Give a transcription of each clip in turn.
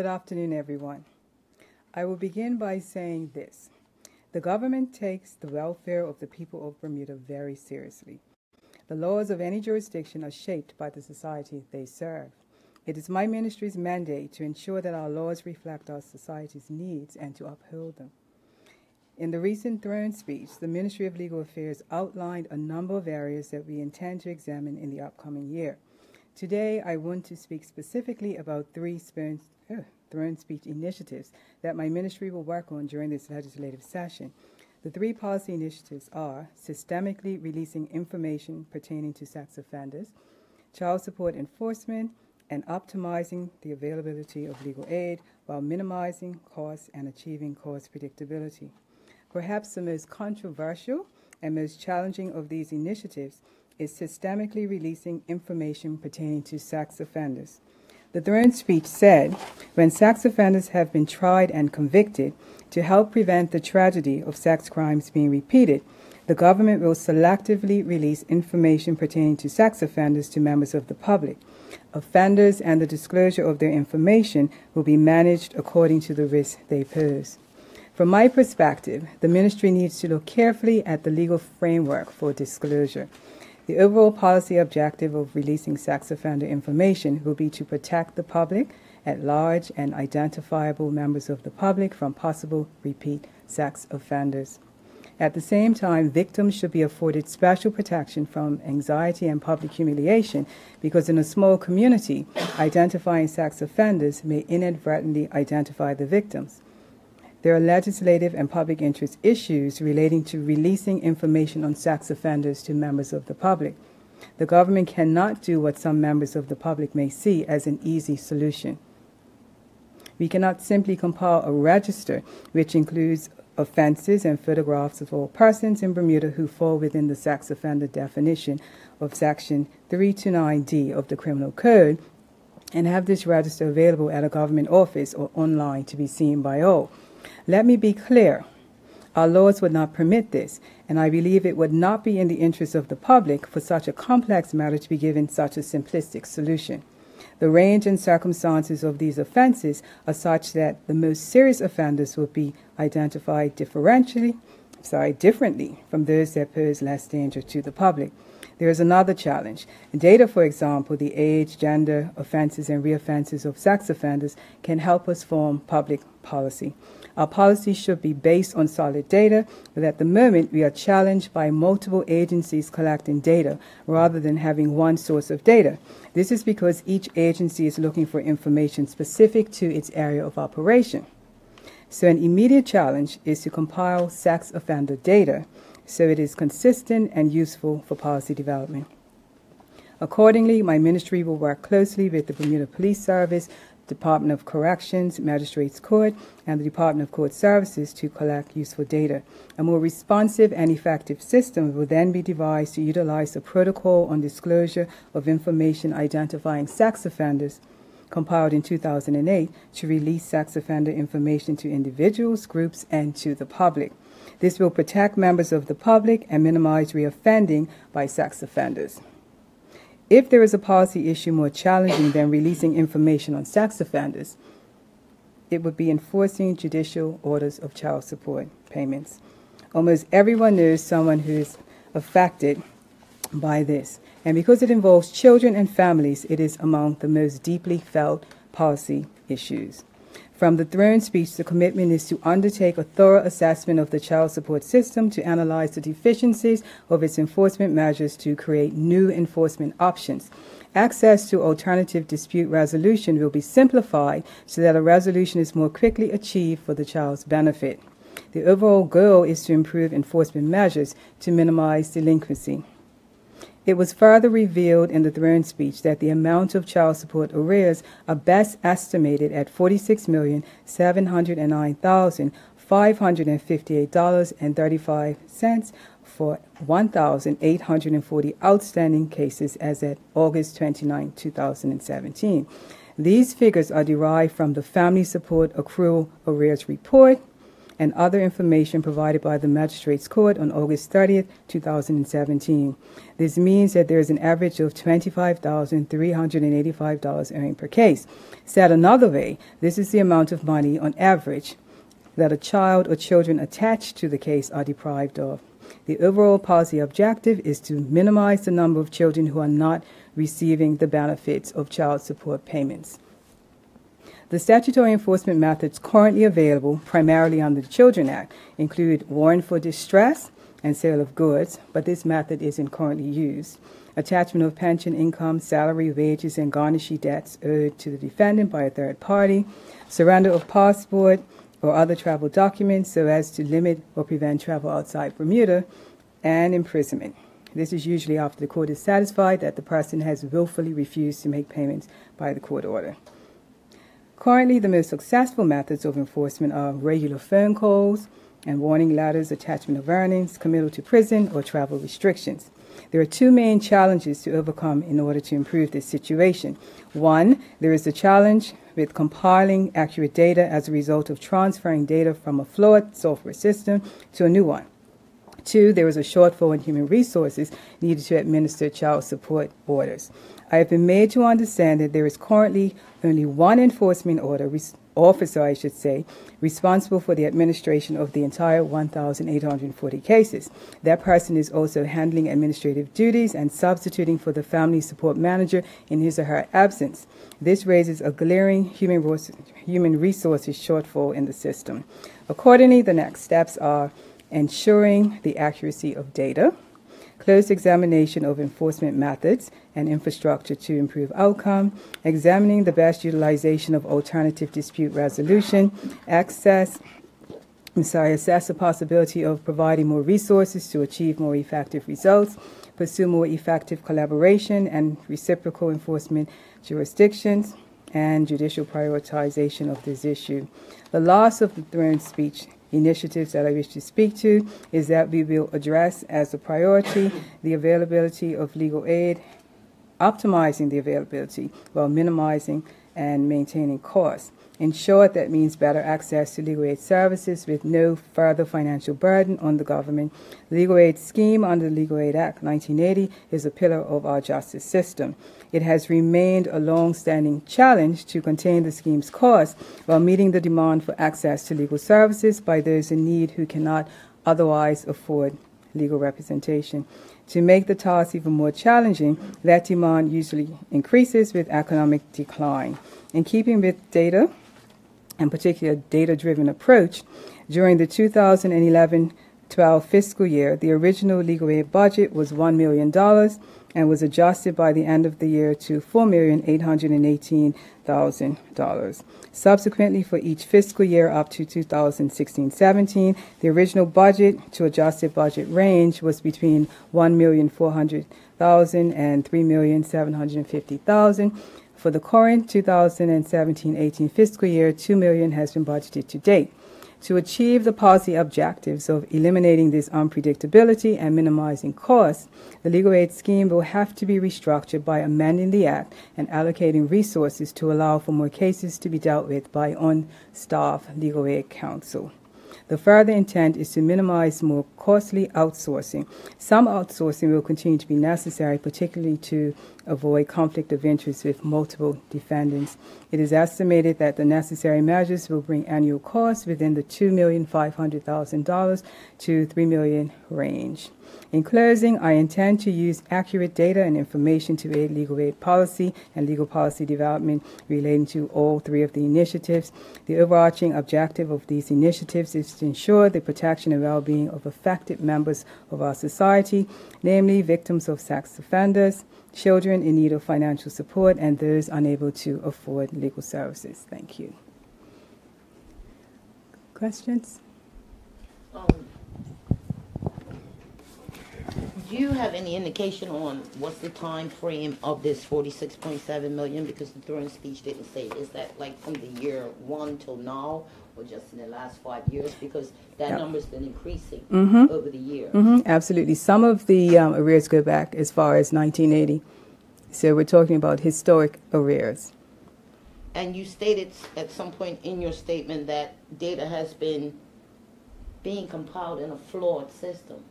Good afternoon, everyone. I will begin by saying this. The government takes the welfare of the people of Bermuda very seriously. The laws of any jurisdiction are shaped by the society they serve. It is my ministry's mandate to ensure that our laws reflect our society's needs and to uphold them. In the recent throne speech, the Ministry of Legal Affairs outlined a number of areas that we intend to examine in the upcoming year. Today, I want to speak specifically about three throne speech initiatives that my ministry will work on during this legislative session. The three policy initiatives are systemically releasing information pertaining to sex offenders, child support enforcement, and optimizing the availability of legal aid while minimizing costs and achieving cost predictability. Perhaps the most controversial and most challenging of these initiatives is systemically releasing information pertaining to sex offenders. The throne speech said, when sex offenders have been tried and convicted, to help prevent the tragedy of sex crimes being repeated, the government will selectively release information pertaining to sex offenders to members of the public. Offenders and the disclosure of their information will be managed according to the risks they pose. From my perspective, the ministry needs to look carefully at the legal framework for disclosure. The overall policy objective of releasing sex offender information will be to protect the public at large and identifiable members of the public from possible repeat sex offenders. At the same time, victims should be afforded special protection from anxiety and public humiliation because in a small community, identifying sex offenders may inadvertently identify the victims. There are legislative and public interest issues relating to releasing information on sex offenders to members of the public. The government cannot do what some members of the public may see as an easy solution. We cannot simply compile a register which includes offenses and photographs of all persons in Bermuda who fall within the sex offender definition of Section 329D of the Criminal Code and have this register available at a government office or online to be seen by all. Let me be clear. Our laws would not permit this, and I believe it would not be in the interest of the public for such a complex matter to be given such a simplistic solution. The range and circumstances of these offenses are such that the most serious offenders will be identified differently from those that pose less danger to the public. There is another challenge. Data, for example, the age, gender, offenses, and reoffenses of sex offenders can help us form public policy. Our policy should be based on solid data, but at the moment we are challenged by multiple agencies collecting data rather than having one source of data. This is because each agency is looking for information specific to its area of operation. So an immediate challenge is to compile sex offender data so it is consistent and useful for policy development. Accordingly, my ministry will work closely with the Bermuda Police Service, Department of Corrections, Magistrates Court, and the Department of Court Services to collect useful data. A more responsive and effective system will then be devised to utilize the Protocol on Disclosure of Information Identifying Sex Offenders, compiled in 2008, to release sex offender information to individuals, groups, and to the public. This will protect members of the public and minimize reoffending by sex offenders. If there is a policy issue more challenging than releasing information on sex offenders, it would be enforcing judicial orders of child support payments. Almost everyone knows someone who is affected by this, and because it involves children and families, it is among the most deeply felt policy issues. From the throne speech, the commitment is to undertake a thorough assessment of the child support system to analyze the deficiencies of its enforcement measures to create new enforcement options. Access to alternative dispute resolution will be simplified so that a resolution is more quickly achieved for the child's benefit. The overall goal is to improve enforcement measures to minimize delinquency. It was further revealed in the throne speech that the amount of child support arrears are best estimated at $46,709,558.35 for 1,840 outstanding cases as at August 29, 2017. These figures are derived from the Family Support Accrual Arrears Report and other information provided by the Magistrates Court on August 30th, 2017. This means that there is an average of $25,385 earned per case. Said another way, this is the amount of money on average that a child or children attached to the case are deprived of. The overall policy objective is to minimize the number of children who are not receiving the benefits of child support payments. The statutory enforcement methods currently available, primarily under the Children Act, include warrant for distress and sale of goods, but this method isn't currently used, attachment of pension income, salary, wages, and garnishee debts owed to the defendant by a third party, surrender of passport or other travel documents so as to limit or prevent travel outside Bermuda, and imprisonment. This is usually after the court is satisfied that the person has willfully refused to make payments by the court order. Currently, the most successful methods of enforcement are regular phone calls and warning letters, attachment of earnings, committal to prison, or travel restrictions. There are two main challenges to overcome in order to improve this situation. One, there is the challenge with compiling accurate data as a result of transferring data from a flawed software system to a new one. Two, there is a shortfall in human resources needed to administer child support orders. I have been made to understand that there is currently only one enforcement officer, responsible for the administration of the entire 1,840 cases. That person is also handling administrative duties and substituting for the family support manager in his or her absence. This raises a glaring human resources shortfall in the system. Accordingly, the next steps are ensuring the accuracy of data, close examination of enforcement methods and infrastructure to improve outcome, examining the best utilization of alternative dispute resolution, assess the possibility of providing more resources to achieve more effective results, pursue more effective collaboration and reciprocal enforcement jurisdictions, and judicial prioritization of this issue. The last of the throne speech initiatives that I wish to speak to is that we will address as a priority the availability of legal aid, optimizing the availability while minimizing and maintaining costs. In short, that means better access to legal aid services with no further financial burden on the government. The legal aid scheme under the Legal Aid Act 1980 is a pillar of our justice system. It has remained a long-standing challenge to contain the scheme's costs while meeting the demand for access to legal services by those in need who cannot otherwise afford legal representation. To make the task even more challenging, that demand usually increases with economic decline. In keeping with data, and particularly a data-driven approach, during the 2011-12 fiscal year, the original legal aid budget was $1 million and was adjusted by the end of the year to $4,818,000. Subsequently, for each fiscal year up to 2016-17, the original budget to adjusted budget range was between $1,400,000 and $3,750,000. For the current 2017-18 fiscal year, $2 million has been budgeted to date. To achieve the policy objectives of eliminating this unpredictability and minimizing costs, the legal aid scheme will have to be restructured by amending the Act and allocating resources to allow for more cases to be dealt with by on-staff legal aid counsel. The further intent is to minimize more costly outsourcing. Some outsourcing will continue to be necessary, particularly to avoid conflict of interest with multiple defendants. It is estimated that the necessary measures will bring annual costs within the $2,500,000 to $3 million range. In closing, I intend to use accurate data and information to aid legal aid policy and legal policy development relating to all three of the initiatives. The overarching objective of these initiatives is to ensure the protection and well-being of affected members of our society, namely victims of sex offenders, children in need of financial support, and those unable to afford legal services. Thank you. Questions? Do you have any indication on what's the time frame of this $46.7 million? Because the throne speech didn't say. Is that like from the year 1 till now, or just in the last 5 years? Because that number's been increasing over the years. Absolutely. Some of the arrears go back as far as 1980. So we're talking about historic arrears. And you stated at some point in your statement that data has been being compiled in a flawed system.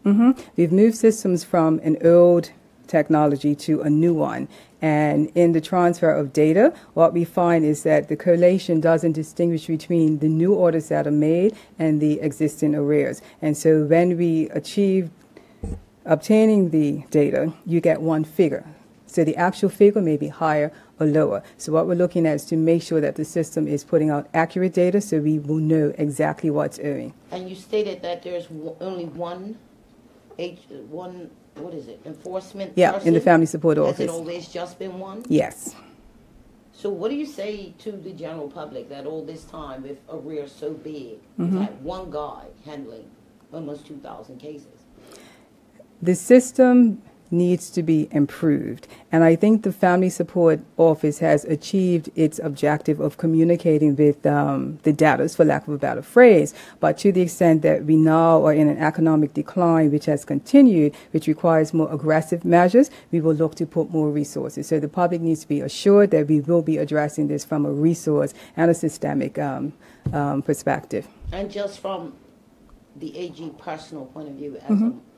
We've moved systems from an old technology to a new one. And in the transfer of data, what we find is that the collation doesn't distinguish between the new orders that are made and the existing arrears. And so when we achieve obtaining the data, you get one figure. So the actual figure may be higher or lower. So what we're looking at is to make sure that the system is putting out accurate data so we will know exactly what's owing. And you stated that there's only one enforcement person? In the Family Support Office. Has it always just been one? Yes. So what do you say to the general public that all this time, with arrears so big, you've had one guy handling almost 2,000 cases? The system needs to be improved. And I think the Family Support Office has achieved its objective of communicating with the debtors, for lack of a better phrase. But to the extent that we now are in an economic decline, which has continued, which requires more aggressive measures, we will look to put more resources. So the public needs to be assured that we will be addressing this from a resource and a systemic perspective. And just from the AG personal point of view,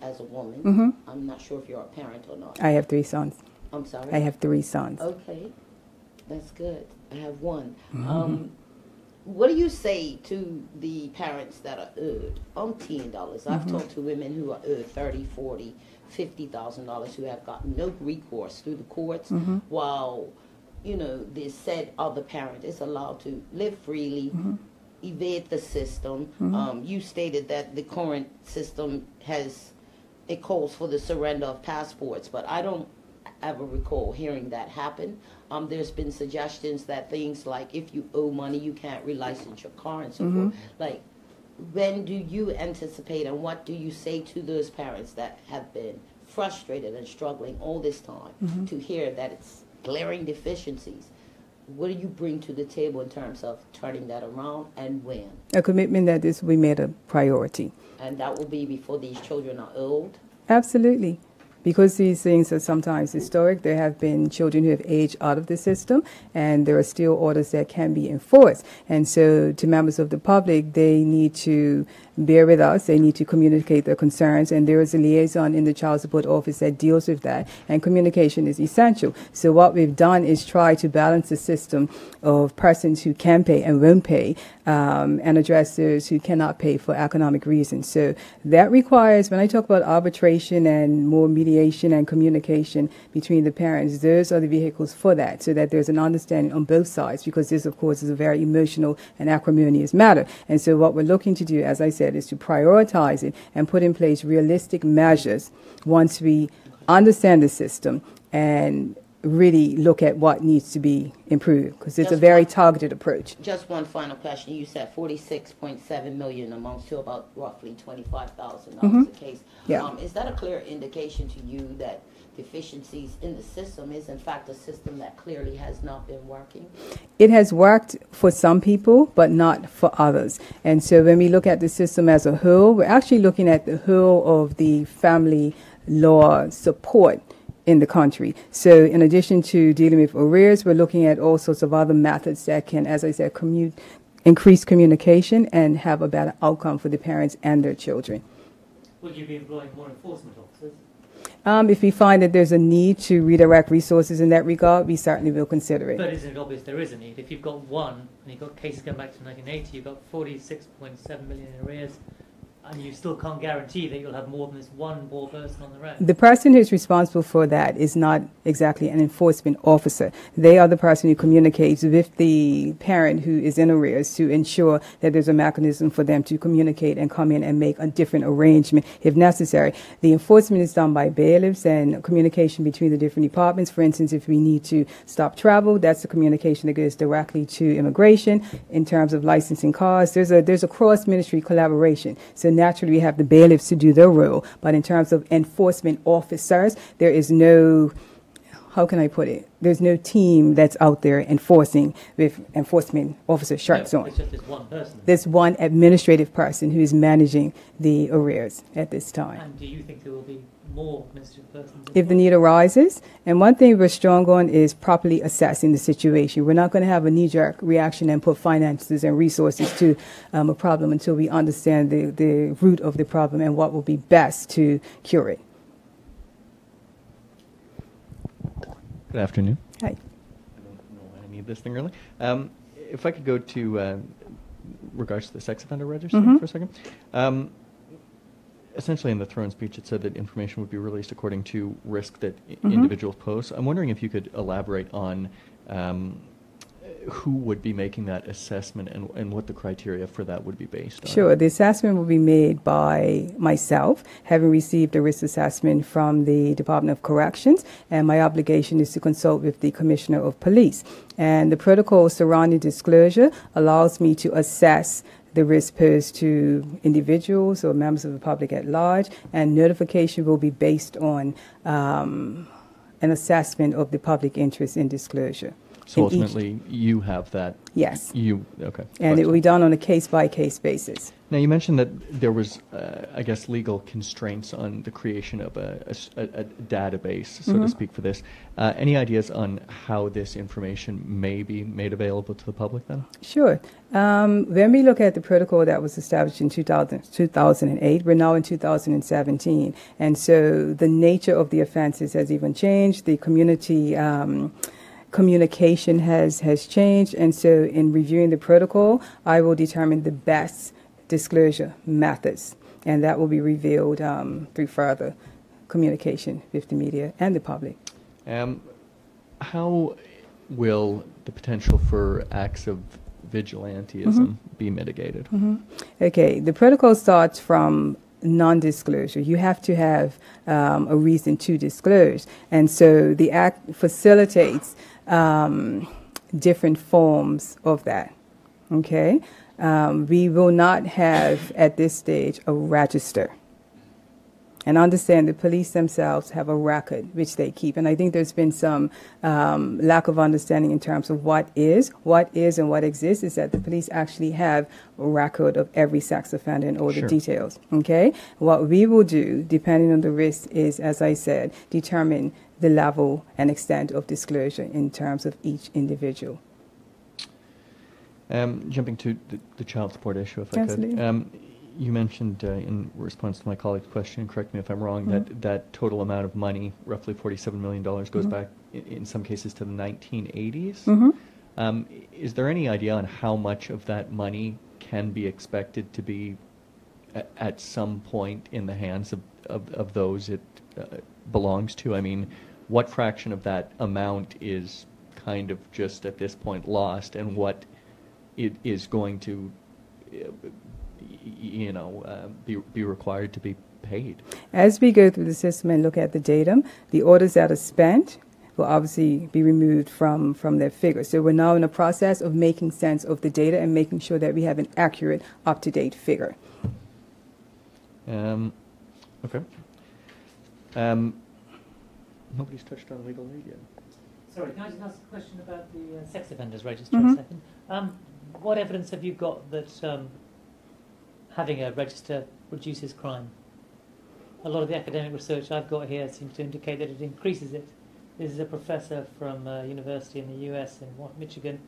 as a woman, I'm not sure if you're a parent or not. I have 3 sons. I'm sorry? I have 3 sons. Okay, that's good. I have one. What do you say to the parents that are owed $10? I've talked to women who are owed $30,000, $40,000, $50,000 who have gotten no recourse through the courts, while, you know, the said other parent is allowed to live freely, evade the system. You stated that the current system calls for the surrender of passports, but I don't ever recall hearing that happen. There's been suggestions that things like if you owe money, you can't relicense your car and so forth. Like, when do you anticipate, and what do you say to those parents that have been frustrated and struggling all this time to hear that it's glaring deficiencies? What do you bring to the table in terms of turning that around, and when? A commitment that this will be made a priority. And that will be before these children are old? Absolutely. Because these things are sometimes historic, there have been children who have aged out of the system, and there are still orders that can be enforced. And so to members of the public, they need to bear with us. They need to communicate their concerns, and there is a liaison in the Child Support Office that deals with that, and communication is essential. So what we've done is try to balance the system of persons who can pay and won't pay, and address those who cannot pay for economic reasons. So that requires, when I talk about arbitration and more mediation and communication between the parents, those are the vehicles for that, so that there's an understanding on both sides, because this, of course, is a very emotional and acrimonious matter. And so what we're looking to do, as I said, is to prioritize it and put in place realistic measures once we understand the system and really look at what needs to be improved, because it's a very targeted approach. Just one final question. You said $46.7 million amounts to about roughly $25,000 a case. Yeah. Is that a clear indication to you that deficiencies in the system is in fact a system that clearly has not been working? It has worked for some people, but not for others. And so when we look at the system as a whole, we're actually looking at the whole of the family law support in the country. So in addition to dealing with arrears, we're looking at all sorts of other methods that can, as I said, increase communication and have a better outcome for the parents and their children. Would you be employing more enforcement officers? If we find that there's a need to redirect resources in that regard, we certainly will consider it. But isn't it obvious there is a need? If you've got one, and you've got cases going back to 1980, you've got 46.7 million in arrears, and you still can't guarantee that you'll have more than this one poor person on the road. The person who's responsible for that is not exactly an enforcement officer. They are the person who communicates with the parent who is in arrears to ensure that there's a mechanism for them to communicate and come in and make a different arrangement if necessary. The enforcement is done by bailiffs and communication between the different departments. For instance, if we need to stop travel, that's the communication that goes directly to immigration. In terms of licensing cars, there's a cross-ministry collaboration. So naturally, we have the bailiffs to do their role, but in terms of enforcement officers, there is no how can I put it? There's no team that's out there enforcing with enforcement officer shirts on. It's just this one person. There's one administrative person who is managing the arrears at this time. And do you think there will be more administrative persons? If the need arises, and one thing we're strong on is properly assessing the situation. We're not going to have a knee-jerk reaction and put finances and resources to a problem until we understand the root of the problem and what will be best to cure it. Good afternoon. Hi. I don't know why I need this thing really. If I could go to regards to the sex offender register for a second. Essentially in the throne speech it said that information would be released according to risk that individuals pose. I'm wondering if you could elaborate on who would be making that assessment and what the criteria for that would be based on. Sure. The assessment will be made by myself, having received a risk assessment from the Department of Corrections, and my obligation is to consult with the Commissioner of Police. And the protocol surrounding disclosure allows me to assess the risk posed to individuals or members of the public at large, and notification will be based on an assessment of the public interest in disclosure. So ultimately, you have that. Yes. Okay. And it will be done on a case-by-case basis. Now, you mentioned that there was, I guess, legal constraints on the creation of a database, so to speak, for this. Any ideas on how this information may be made available to the public then? Sure. When we look at the protocol that was established in 2008, we're now in 2017. And so the nature of the offenses has even changed. The community communication has changed, and so in reviewing the protocol, I will determine the best disclosure methods, and that will be revealed through further communication with the media and the public. How will the potential for acts of vigilantism be mitigated? Okay, the protocol starts from non-disclosure. You have to have a reason to disclose, and so the Act facilitates different forms of that. Okay, we will not have at this stage a register. And understand the police themselves have a record which they keep, and I think there's been some lack of understanding in terms of what is and what exists. Is that the police actually have a record of every sex offender and all the details. Okay, what we will do, depending on the risk, is, as I said, determine the level and extent of disclosure in terms of each individual. Jumping to the child support issue, if I could. You mentioned in response to my colleague's question, correct me if I'm wrong, that total amount of money, roughly $47 million, goes back in some cases to the 1980s. Is there any idea on how much of that money can be expected to be at some point in the hands of those it belongs to? I mean, what fraction of that amount is kind of just at this point lost, and what it is going to be required to be paid? As we go through the system and look at the data, the orders that are spent will obviously be removed from their figures. So we're now in a process of making sense of the data and making sure that we have an accurate, up-to-date figure. Okay. Nobody's touched on legal aid yet. Sorry, can I just ask a question about the sex offenders register a second? What evidence have you got that having a register reduces crime? A lot of the academic research I've got here seems to indicate that it increases it. This is a professor from a university in the US in Michigan.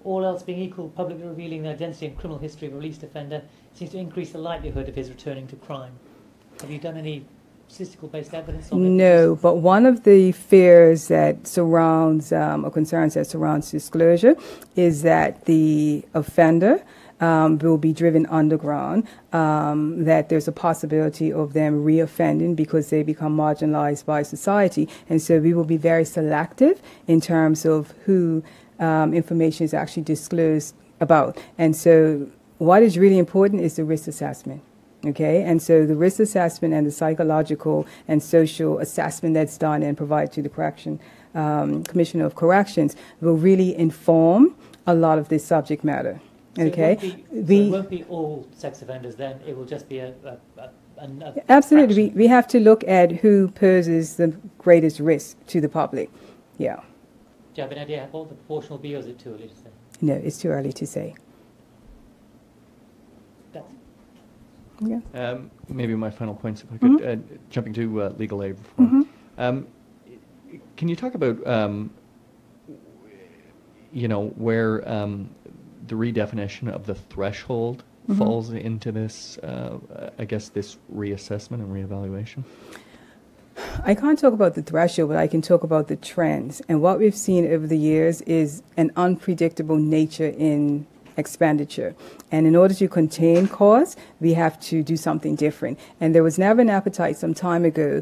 All else being equal, publicly revealing the identity and criminal history of a released offender seems to increase the likelihood of his returning to crime. Have you done any statistical-based evidence on it? No, but one of the fears that surrounds, or concerns that surrounds disclosure, is that the offender will be driven underground, that there's a possibility of them reoffending because they become marginalized by society. And so we will be very selective in terms of who information is actually disclosed about. And so what is really important is the risk assessment. Okay, and so the risk assessment and the psychological and social assessment that's done and provided to the Commissioner of Corrections will really inform a lot of this subject matter. Okay, so it won't be all sex offenders then. It will just be a absolutely. We have to look at who poses the greatest risk to the public. Yeah. Do you have an idea what the proportion will be, or is it too early to say? No, it's too early to say. That's Yeah. Maybe my final points, if I could, jumping to legal aid reform. Can you talk about, where the redefinition of the threshold falls into this, I guess, this reassessment and reevaluation? I can't talk about the threshold, but I can talk about the trends. And what we've seen over the years is an unpredictable nature in expenditure. And in order to contain costs, we have to do something different. And there was never an appetite some time ago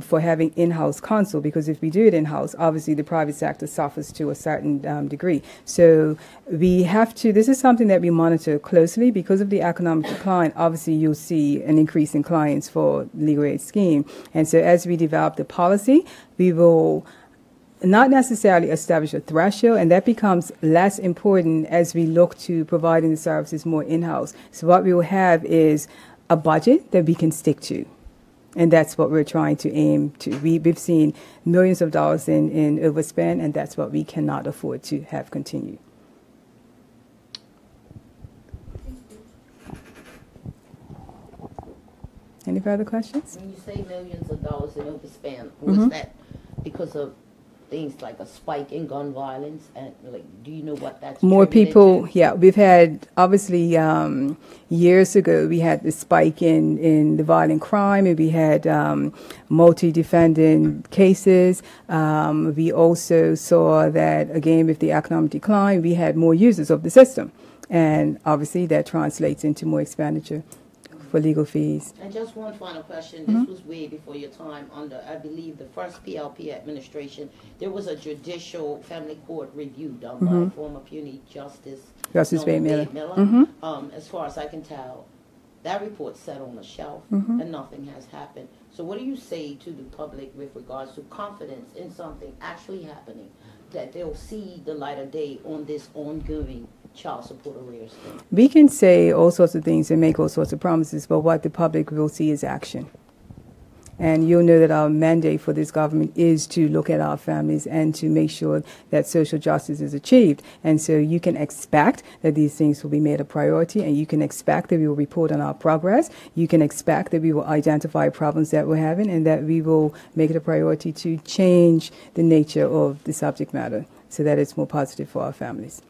for having in-house counsel, because if we do it in-house, obviously the private sector suffers to a certain degree. So we have to, this is something that we monitor closely. Because of the economic decline, obviously you'll see an increase in clients for legal aid scheme. And so as we develop the policy, we will not necessarily establish a threshold, and that becomes less important as we look to providing the services more in-house. So what we will have is a budget that we can stick to, and that's what we're trying to aim to. We've seen millions of dollars in overspend, and that's what we cannot afford to have continue. Any further questions? When you say millions of dollars in overspend, was that because of things like a spike in gun violence, and like, do you know what that's more attributed people? to? Yeah, we've had, obviously, years ago we had the spike in the violent crime, and we had multi-defendant cases. We also saw that, again, with the economic decline, we had more users of the system, and obviously that translates into more expenditure for legal fees. And just one final question. This was way before your time under, I believe, the first PLP administration. There was a judicial family court review done by former puny Justice Wade Miller. As far as I can tell, that report sat on the shelf and nothing has happened. So what do you say to the public with regards to confidence in something actually happening, that they'll see the light of day on this ongoing child support arrears thing? We can say all sorts of things and make all sorts of promises, but what the public will see is action. And you'll know that our mandate for this government is to look at our families and to make sure that social justice is achieved. And so you can expect that these things will be made a priority, and you can expect that we will report on our progress. You can expect that we will identify problems that we're having, and that we will make it a priority to change the nature of the subject matter so that it's more positive for our families.